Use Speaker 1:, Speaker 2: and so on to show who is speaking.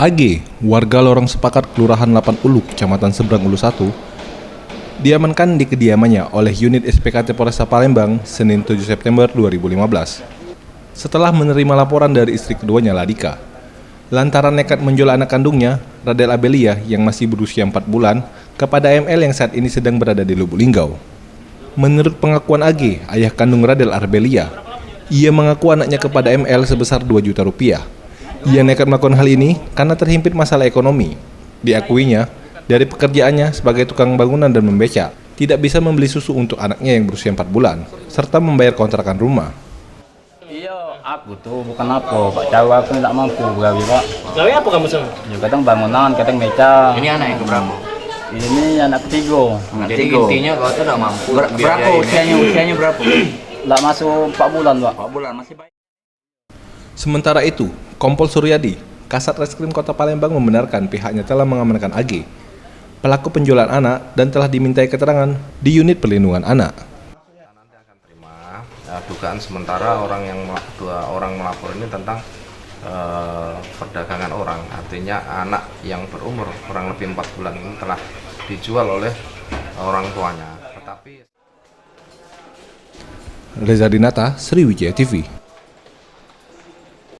Speaker 1: AG, warga Lorong Sepakat Kelurahan 8 Ulu, Kecamatan Seberang Ulu 1, diamankan di kediamannya oleh unit SPKT Polresta Palembang Senin 7 September 2015. Setelah menerima laporan dari istri keduanya, Ladika, lantaran nekat menjual anak kandungnya, Radel Abelia, yang masih berusia 4 bulan, kepada ML yang saat ini sedang berada di Lubuk Linggau. Menurut pengakuan AG, ayah kandung Radel Abelia, ia mengaku anaknya kepada ML sebesar 2 juta rupiah. Ia nekat melakukan hal ini karena terhimpit masalah ekonomi. Diakuinya, dari pekerjaannya sebagai tukang bangunan dan membeca, tidak bisa membeli susu untuk anaknya yang berusia 4 bulan, serta membayar kontrakan rumah.
Speaker 2: Iya, aku tuh bukan apa, Pak Jawa aku tidak mampu gawe, Pak.
Speaker 3: Gawe apa kamu sama?
Speaker 2: Ya kadang bangunan, kadang meja.
Speaker 4: Ini anak yang keberapa?
Speaker 2: Ini anak ketiga.
Speaker 4: Jadi intinya kau tuh udah mampu. Berapa usianya berapa?
Speaker 2: Tidak masuk 4 bulan, Pak.
Speaker 4: 4 bulan masih baik.
Speaker 1: Sementara itu, Kompol Suryadi, Kasat Reskrim Kota Palembang membenarkan pihaknya telah mengamankan AG, pelaku penjualan anak, dan telah dimintai keterangan di unit perlindungan anak.
Speaker 5: Nanti akan terima dugaan sementara dua orang melapor ini tentang perdagangan orang, artinya anak yang berumur kurang lebih 4 bulan ini telah dijual oleh orang tuanya.
Speaker 1: Reza Dinata, Sriwijaya TV.